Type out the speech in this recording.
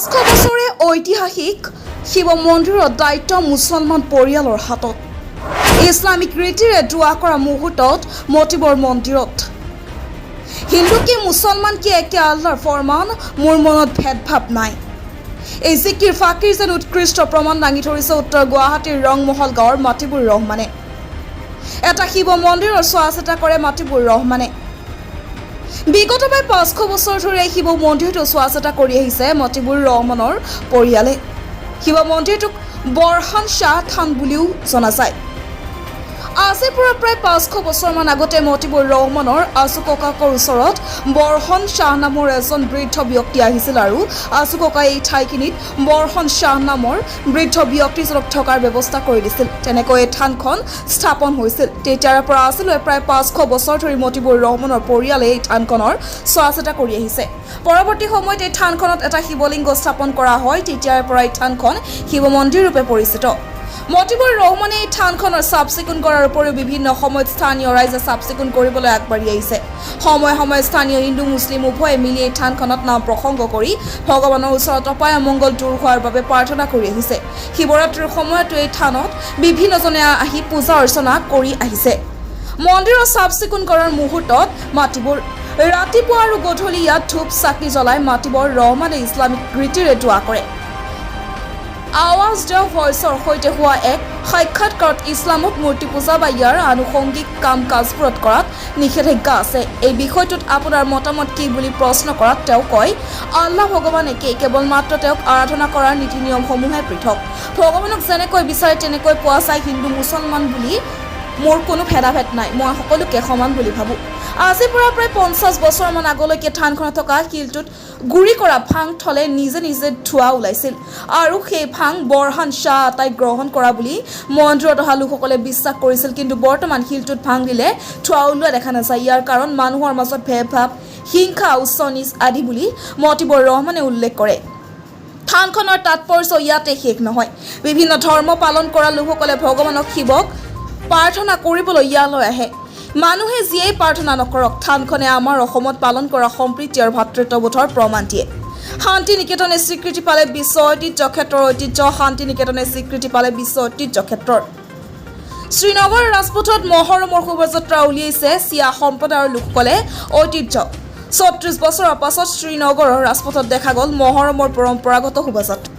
500 বছৰে ঐতিহাসিক শিৱ মন্দিৰৰ দায়িত্ব মুছলমান পৰিয়ালৰ হাতত ইছলামিক ৰীতিৰে দোৱা কৰা মুহূৰ্তত মতিবৰ মন্দিৰত হিন্দু কি মুছলমান কি একে আল্লাহৰ ফৰমান মোৰ মনত ভেদভাৱ নাই এই জিকিৰ ফাকিৰ যেন উৎকৃষ্ট প্ৰমাণ দাঙি ধৰিছে উত্তৰ গুৱাহাটীৰ ৰংমহল গাঁৱৰ মাতিবুৰ ৰহমানে এটা শিৱ মন্দিৰৰ চোৱা চিতা কৰে মাতিবুৰ ৰহমানে বিগত প্ৰায় 500 বছৰ ধৰি শিৱ মন্দিৰটো চোৱা চিতা কৰি আহিছে মতিবুৰ ৰহমানৰ পৰিয়ালে শিৱ মন্দিৰটোক বৰহান শাহ থান বুলিও জনা যায় আজিৰ পৰা প্ৰায় 500 বছৰমান আগতে মতিবুৰ ৰহমানৰ আজু ককাকৰ ওচৰত বৰহন শাহ নামৰ এজন বৃদ্ধ ব্যক্তি আহিছিল আৰু আজু ককাই এই ঠাইখিনিত বৰহন শাহ নামৰ বৃদ্ধ ব্যক্তিজনক থকাৰ ব্যৱস্থা কৰি দিছিল তেনেকৈ এই থানখন স্থাপন হৈছিল তেতিয়াৰ পৰা আজিলৈ প্ৰায় 500 বছৰ ধৰি মতিবুৰ ৰহমানৰ পৰিয়ালে এই থানখনৰ চোৱা চিতা কৰি আহিছে পৰৱৰ্তী সময়ত এই থানখনত এটা শিৱলিংগ স্থাপন কৰা হয় তেতিয়াৰ পৰা এই থানখন শিৱ মন্দিৰ ৰূপে পৰিচিত মতিবুৰ ৰহমানে এই থানখনৰ চাফচিকুণ কৰাৰ উপৰিও বিভিন্ন সময়ত স্থানীয় ৰাইজে চাফচিকুণ কৰিবলৈ আগবাঢ়ি আহিছে সময়ে সময়ে স্থানীয় হিন্দু মুছলিম উভয়ে মিলি এই থানখনত নাম প্ৰসংগ কৰি ভগৱানৰ ওচৰত অপায় মংগল দূৰ হোৱাৰ বাবে প্ৰাৰ্থনা কৰি আহিছে শিৱৰাত্ৰিৰ সময়তো এই থানত বিভিন্নজনে আহি পূজা অৰ্চনা কৰি আহিছে মন্দিৰৰ চাফচিকুণ কৰাৰ মুহূৰ্তত মাতিবুৰ ৰাতিপুৱা আৰু গধূলি ইয়াত ধূপ চাকি জ্বলাই মাতিবুৰ ৰহমানে ইছলামিক ৰীতিৰে দোৱা কৰে আৱাজ দেও ভইচৰ সৈতে হোৱা এক সাক্ষাৎকাৰত ইছলামত মূৰ্তি পূজা বা ইয়াৰ আনুষংগিক কাম কাজবোৰত কৰাত নিষেধাজ্ঞা আছে এই বিষয়টোত আপোনাৰ মতামত কি বুলি প্ৰশ্ন কৰাত তেওঁ কয় আল্লাহ ভগৱান একেই কেৱল মাত্ৰ তেওঁক আৰাধনা কৰাৰ নীতি নিয়মসমূহে পৃথক ভগৱানক যেনেকৈ বিচাৰে তেনেকৈ পোৱা যায় হিন্দু মুছলমান বুলি মোৰ কোনো ভেদাভেদ নাই মই সকলোকে সমান বুলি ভাবোঁ আজিৰ পৰা প্ৰায় 50 বছৰমান আগলৈকে থানখনত থকা শিলটোত গুৰি কৰা ভাং থলে নিজে নিজে ধোৱা ওলাইছিল আৰু সেই ভাং বৰহান শাহ আটাই গ্ৰহণ কৰা বুলি মন্দিৰত অহা লোকসকলে বিশ্বাস কৰিছিল কিন্তু বৰ্তমান শিলটোত ভাং দিলে ধোৱা ওলোৱা দেখা নাযায় ইয়াৰ কাৰণ মানুহৰ মাজত ভেদভাৱ হিংসা উচ্চ নিচ আদি বুলি মতিবুৰ ৰহমানে উল্লেখ কৰে থানখনৰ তাৎপৰ্য ইয়াতে শেষ নহয় বিভিন্ন ধৰ্ম পালন কৰা লোকসকলে ভগৱানক শিৱক প্ৰাৰ্থনা কৰিবলৈ ইয়ালৈ আহে মানুহে যিয়েই প্ৰাৰ্থনা নকৰক থানখনে আমাৰ অসমত পালন কৰা সম্প্ৰীতি আৰু ভাতৃত্ববোধৰ প্ৰমাণ দিয়ে শান্তি নিকেতনে স্বীকৃতি পালে বিশ্ব ঐতিহ্য ক্ষেত্ৰৰ ঐতিহ্য শান্তি নিকেতনে স্বীকৃতি পালে বিশ্ব ঐতিহ্য ক্ষেত্ৰৰ শ্ৰীনগৰ ৰাজপথত মহৰমৰ শোভাযাত্ৰা উলিয়াইছে চিয়া সম্প্ৰদায়ৰ লোকসকলে ঐতিহ্য 36 বছৰৰ পাছত শ্ৰীনগৰৰ ৰাজপথত দেখা গ'ল মহৰমৰ পৰম্পৰাগত শোভাযাত্ৰা